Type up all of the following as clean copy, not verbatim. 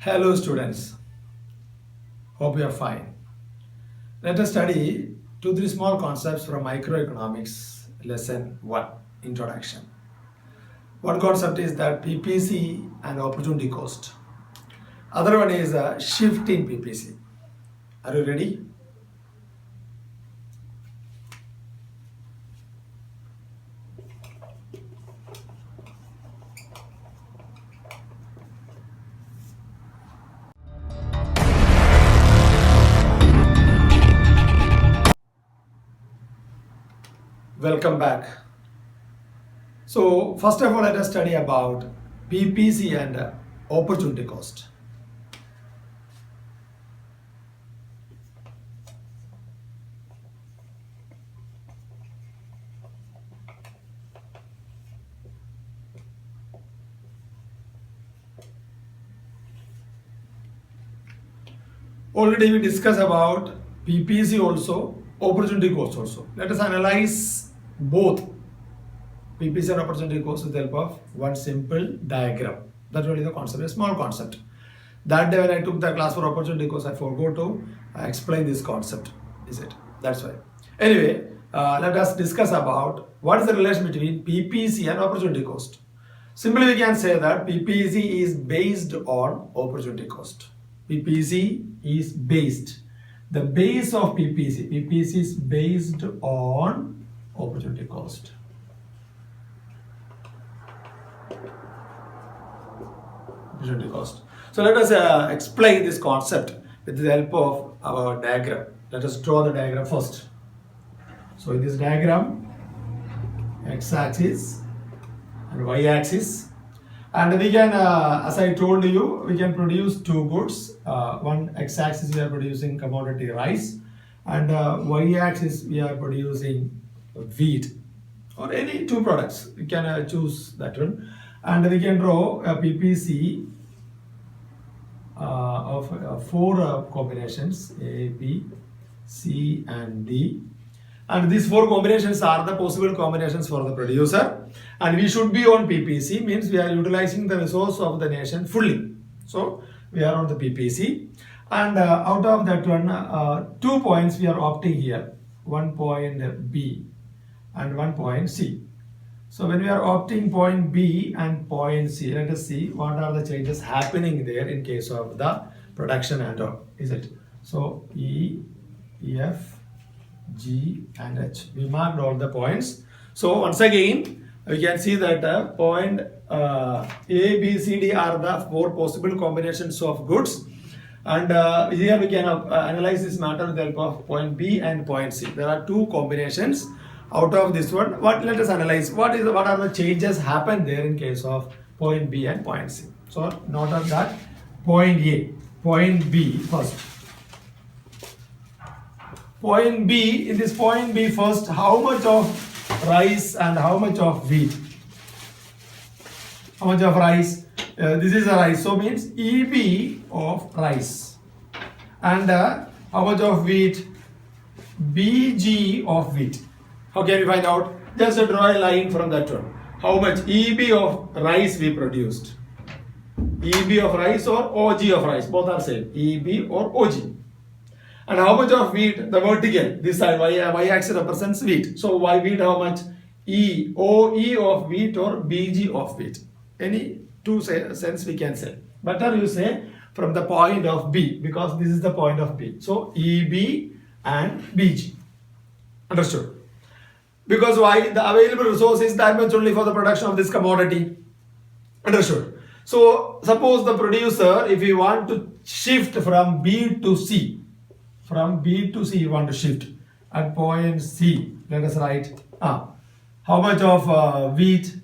Hello students, hope you are fine. Let us study 2-3 small concepts from microeconomics lesson 1 introduction. One concept is that PPC and opportunity cost. Other one is a shift in PPC. Are you ready? Welcome back. So first of all, let us study about PPC and opportunity cost. Already we discussed about PPC also, opportunity cost also. Let us analyze both PPC and opportunity cost with the help of one simple diagram. That's only the concept, a small concept. That day when I took the class for opportunity cost, I forgot to explain this concept. Is it? That's why. Anyway, let us discuss about what is the relation between PPC and opportunity cost. Simply we can say that PPC is based on opportunity cost. PPC is based. The base of PPC is based on opportunity cost. Opportunity cost. So let us explain this concept with the help of our diagram. Let us draw the diagram first. So in this diagram, x-axis and y-axis, and we can, as I told you, we can produce two goods. One x-axis we are producing commodity rice, and y-axis we are producing wheat, or any two products. We can choose that one, and we can draw a PPC of four combinations A, B, C, and D. And these four combinations are the possible combinations for the producer, and we should be on PPC, means we are utilizing the resource of the nation fully. So we are on the PPC, and out of that one, 2 points we are opting here, 1 point B and 1 point C. So when we are opting point B and point C, let us see what are the changes happening there in case of the production and all. Is it? So E, F, G and H. We marked all the points. So once again, we can see that point A, B, C, D are the four possible combinations of goods. And here we can analyze this matter with the help of point B and point C. There are two combinations. Out of this one, let us analyze what are the changes happen there in case of point B and point C. So note of that, point A, point B first. Point B, in this point B first, how much of rice and how much of wheat? How much of rice? This is a rice, so means EB of rice. And how much of wheat? BG of wheat. How can we find out? Just draw a line from that one. How much EB of rice we produced? EB of rice or OG of rice? Both are same. EB or OG. And how much of wheat? The vertical. This side y-axis represents wheat. So why wheat? How much? E, OE of wheat or BG of wheat. Any two sense we can say. Better you say from the point of B, because this is the point of B. So EB and BG. Understood? Because why? The available resource is that much only for the production of this commodity. Understood? So suppose the producer, if you want to shift from B to C, from B to C you want to shift at point C, let us write how much of wheat,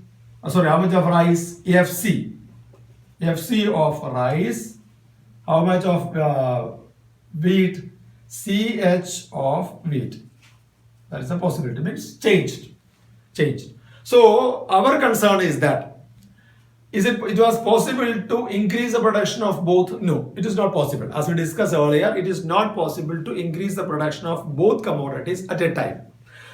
how much of rice? FC of rice. How much of wheat? CH of wheat. That is a possibility, means changed. So our concern is that it was possible to increase the production of both? No, it is not possible. As we discussed earlier, it is not possible to increase the production of both commodities at a time.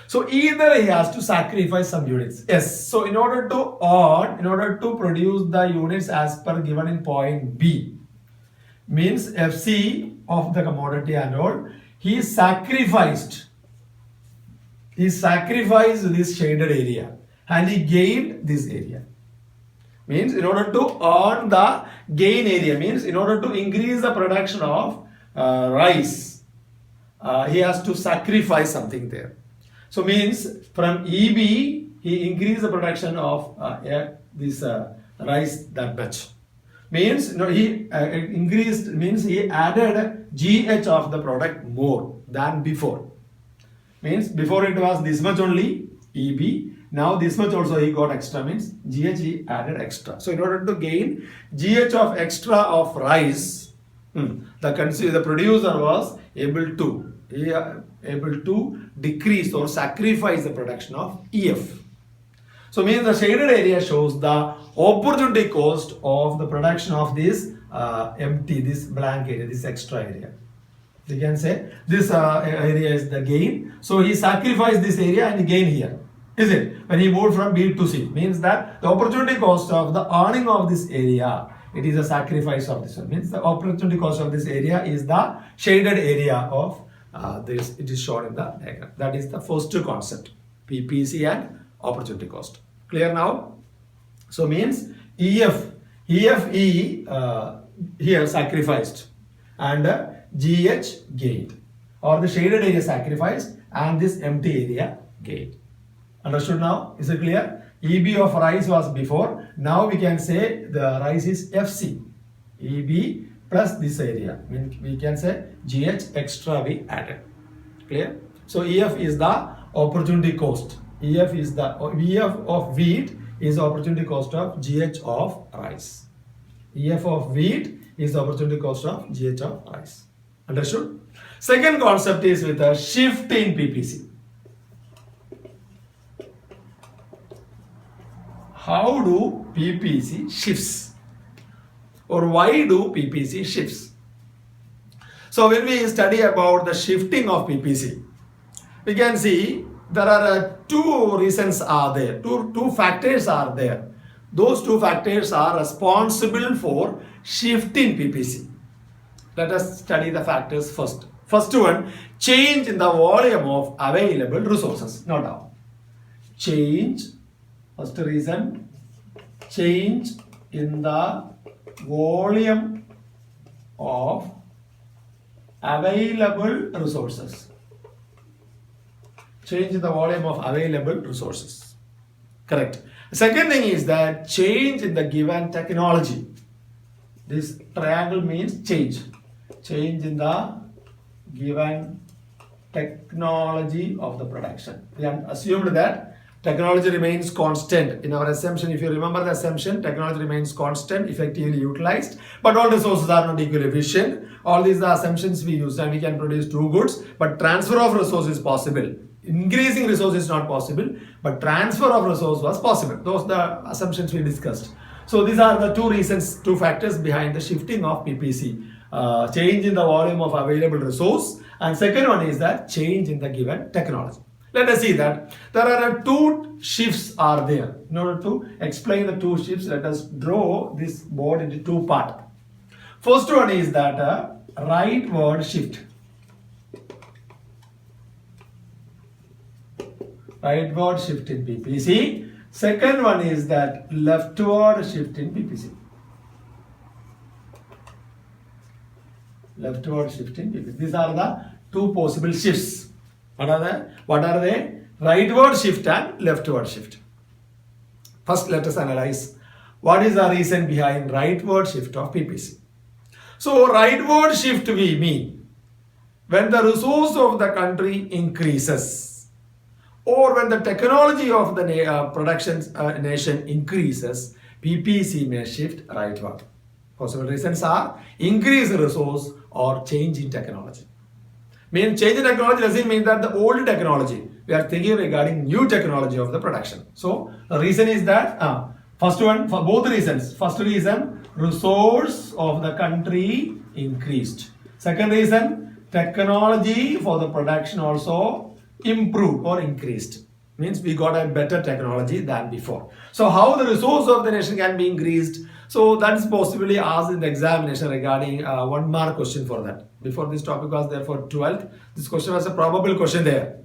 So either he has to sacrifice some units. Yes. So in order to produce the units as per given in point B, means FC of the commodity and all. He sacrificed this shaded area and he gained this area. Means in order to earn the gain area, means in order to increase the production of rice, he has to sacrifice something there. So means from EB, he increased the production of this rice that much. Means he increased, means he added GH of the product more than before. Means before it was this much only EB, now this much also he got extra, means GH he added extra. So in order to gain GH of extra of rice, the producer was able to decrease or sacrifice the production of EF. So means the shaded area shows the opportunity cost of the production of this empty, this blank area, this extra area. You can say this area is the gain. So he sacrificed this area and gain here. Is it? When he moved from B to C, means that the opportunity cost of the earning of this area, it is a sacrifice of this one. Means the opportunity cost of this area is the shaded area of this. It is shown in the diagram. That is the first concept, PPC and opportunity cost. Clear now? So means EF here sacrificed and GH gained, or the shaded area sacrificed and this empty area gained. Understood now? Is it clear? EB of rice was before. Now we can say the rice is FC. EB plus this area. We can say GH extra we added. Clear? So EF is the opportunity cost. EF of wheat is the opportunity cost of GH of rice. EF of wheat is the opportunity cost of GH of rice. Understood? Second concept is with a shift in PPC. How do PPC shifts? Or why do PPC shifts? So when we study about the shifting of PPC, we can see there are two reasons are there, two factors are there. Those two factors are responsible for shifting PPC. Let us study the factors first. First one, change in the volume of available resources. Note down. Change, first reason, change in the volume of available resources. Change in the volume of available resources. Correct. The second thing is that change in the given technology. This triangle means change. Change in the given technology of the production. We have assumed that technology remains constant. In our assumption, if you remember the assumption, technology remains constant, effectively utilized, but all resources are not equally efficient. All these are assumptions we use, and we can produce two goods, but transfer of resources is possible. Increasing resource is not possible, but transfer of resource was possible. Those are the assumptions we discussed. So these are the two reasons, two factors behind the shifting of PPC. Change in the volume of available resource, and second one is that change in the given technology. Let us see that there are two shifts are there. In order to explain the two shifts, let us draw this board into two parts. First one is that rightward shift. Rightward shift in PPC. Second one is that leftward shift in PPC. Leftward shift in PPC. These are the two possible shifts. What are they? Rightward shift and leftward shift. First, let us analyze what is the reason behind rightward shift of PPC. So, rightward shift we mean when the resource of the country increases, or when the technology of the production nation increases, PPC may shift rightward. Possible reasons are increase in resource or change in technology. Mean change in technology doesn't mean that the old technology. We are thinking regarding new technology of the production. So the reason is that first one, for both reasons. First reason, resource of the country increased. Second reason, technology for the production also improved or increased. Means we got a better technology than before. So how the resource of the nation can be increased? So that is possibly asked in the examination regarding 1 mark question for that. Before this topic was there for 12th, this question was a probable question there.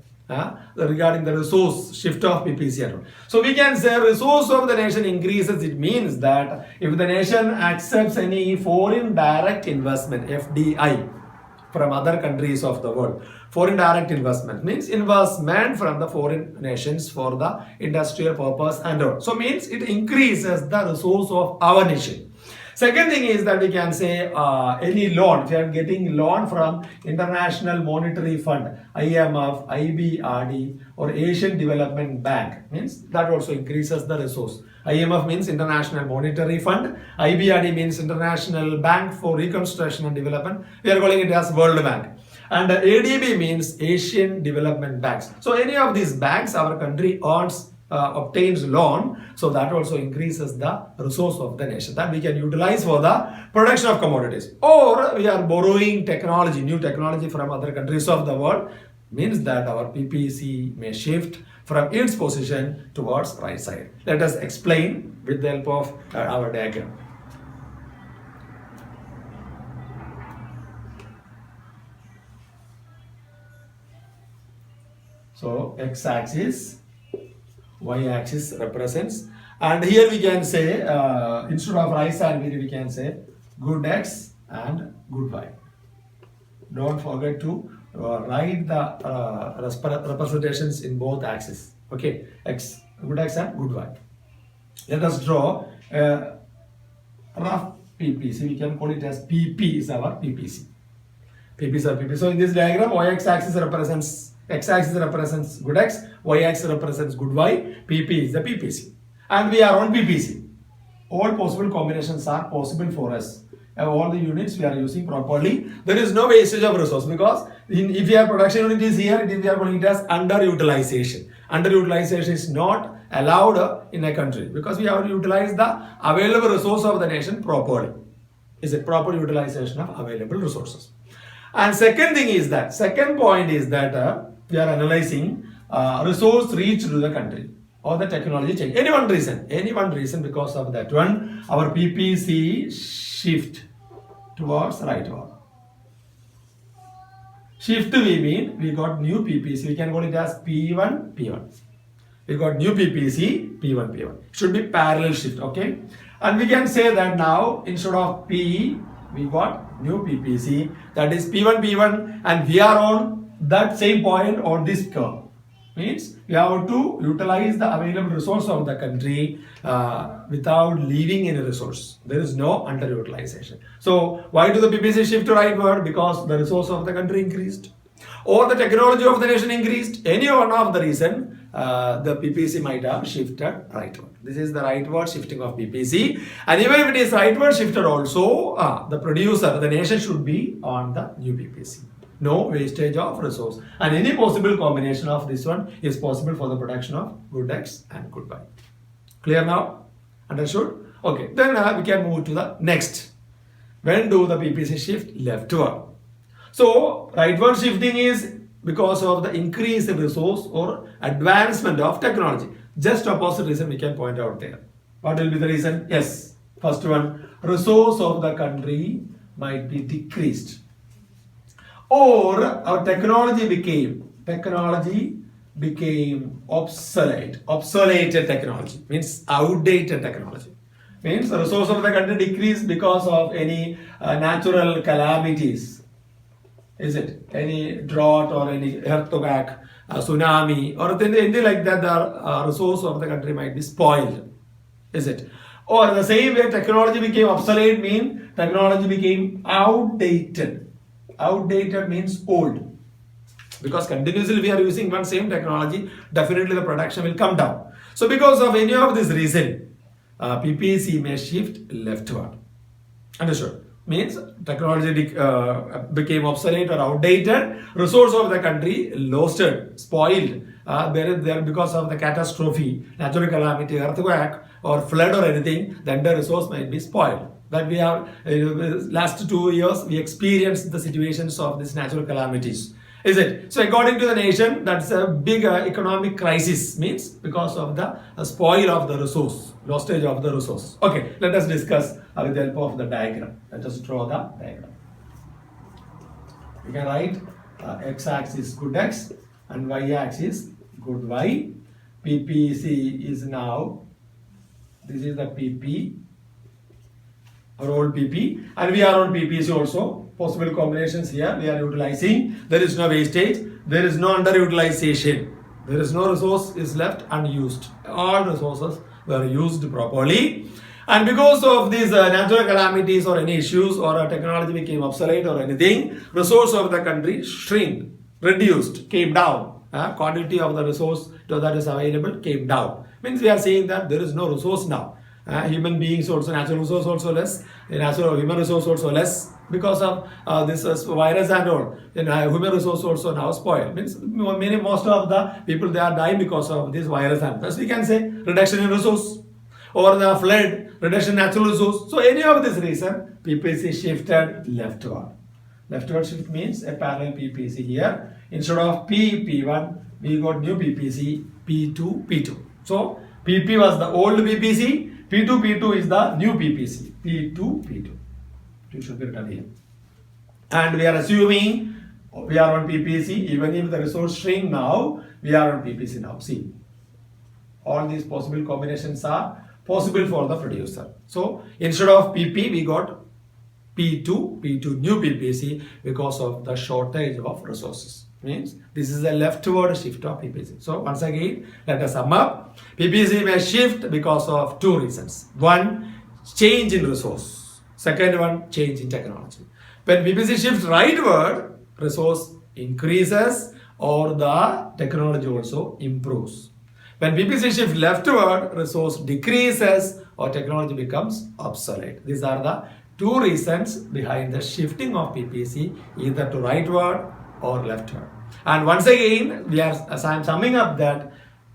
Regarding the resource shift of PPC and all. So we can say resource of the nation increases. It means that if the nation accepts any foreign direct investment, FDI, from other countries of the world, foreign direct investment means investment from the foreign nations for the industrial purpose and all. So means it increases the resource of our nation. Second thing is that we can say any loan, if you are getting loan from International Monetary Fund, IMF, IBRD or Asian Development Bank, means that also increases the resource. IMF means International Monetary Fund, IBRD means International Bank for Reconstruction and Development, we are calling it as World Bank. And ADB means Asian Development Banks. So any of these banks our country obtains loan, so that also increases the resource of the nation that we can utilize for the production of commodities. Or we are borrowing technology, new technology from other countries of the world, means that our PPC may shift from its position towards right side. Let us explain with the help of our diagram. So x-axis, y-axis represents, and here we can say instead of right side we can say good x and good y. Don't forget to write the representations in both axes. Okay, x, good x and good y. Let us draw a rough PPC. We can call it as PP is our PPC. PP is our PPC. So in this diagram, y-axis represents x-axis represents good x, y-axis represents good y, PP is the PPC. And we are on PPC. All possible combinations are possible for us. All the units we are using properly. There is no wastage of resource because if your production unit is here, we are calling it as underutilization. Underutilization is not allowed in a country because we have to utilize the available resource of the nation properly. Is it proper utilization of available resources? And second thing is that, second point is that we are analyzing resource reach to the country or the technology change. Any one reason because of that one, our PPC shift towards rightward. Shift we mean we got new PPC. We can call it as P1, P1. We got new PPC, P1, P1. Should be parallel shift, okay? And we can say that now instead of P, we got new PPC, that is P1, P1, and we are on that same point on this curve. Means we have to utilize the available resource of the country without leaving any resource. There is no underutilization. So why do the PPC shift to rightward? Because the resource of the country increased or the technology of the nation increased. Any one of the reason the PPC might have shifted rightward. This is the rightward shifting of PPC. And even if it is rightward shifted also, the producer, the nation should be on the new PPC. No wastage of resource. And any possible combination of this one is possible for the production of good X and good Y. Clear now? Understood? Okay. Then we can move to the next. When do the PPC shift leftward? So rightward shifting is because of the increase in resource or advancement of technology. Just opposite reason we can point out there. What will be the reason? Yes. First one, resource of the country might be decreased. Or our technology became obsolete. Obsoleted technology means outdated technology. Means the resource of the country decreased because of any natural calamities. Is it any drought or any earthquake, tsunami, or anything like that? The resource of the country might be spoiled. Is it? Or the same way technology became obsolete means technology became outdated. Outdated means old. Because continuously we are using one same technology, definitely the production will come down. So because of any of this reason, PPC may shift leftward. Understood? Means technology became obsolete or outdated, resource of the country lost it, spoiled, there because of the catastrophe, natural calamity, earthquake or flood or anything, then the resource might be spoiled. That we have last 2 years we experienced the situations of these natural calamities. Is it? So according to the nation, that's a big economic crisis, means because of the spoil of the resource. Wastage of the resource. Okay, let us discuss with the help of the diagram. Let us draw the diagram. You can write x-axis good x and y-axis good y. PPC is now, this is the PP, our old PP, and we are on PPC also. Possible combinations here we are utilizing. There is no wastage, there is no underutilization. There is no resource is left unused. All resources were used properly. And because of these natural calamities or any issues or technology became obsolete or anything, resource of the country shrinked, reduced, came down. Quantity of the resource that is available came down. Means we are saying that there is no resource now. Human beings also, natural resource also less, natural human resource also less because of this virus and all. Human resource also now spoiled. Means most of the people they are dying because of this virus and thus we can say reduction in resource or the flood, reduction in natural resource. So any of this reason PPC shifted leftward. Leftward shift means a parallel PPC here. Instead of P1, we got new PPC P2, P2. So PP was the old PPC, P2 is the new PPC, P2. It should be written here. And we are assuming we are on PPC, even if the resource shrink now, we are on PPC now. See, all these possible combinations are possible for the producer. So instead of PP, we got P2 new PPC because of the shortage of resources. Means this is a leftward shift of PPC. So once again, let us sum up. PPC may shift because of two reasons. One, change in resource. Second one, change in technology. When PPC shifts rightward, resource increases or the technology also improves. When PPC shifts leftward, resource decreases or technology becomes obsolete. These are the two reasons behind the shifting of PPC either to rightward or leftward. And once again, as I am summing up that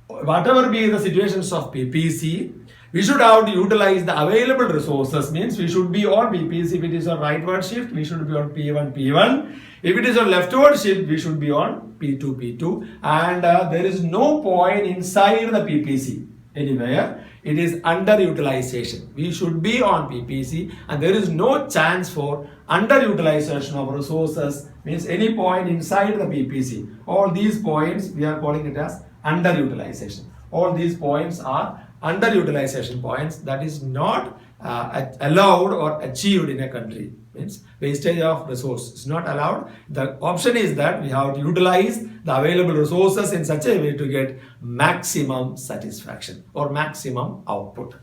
whatever be the situations of PPC, we should have to utilize the available resources. Means we should be on PPC. If it is on rightward shift, we should be on P1. If it is on leftward shift, we should be on P2. And there is no point inside the PPC anywhere. It is underutilization. We should be on PPC and there is no chance for underutilization of resources. Means any point inside the PPC. All these points we are calling it as underutilization. All these points are underutilization points that is not allowed or achieved in a country. Means wastage of resource is not allowed. The option is that we have to utilize the available resources in such a way to get maximum satisfaction or maximum output.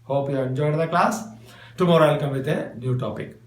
Hope you enjoyed the class. Tomorrow I'll come with a new topic.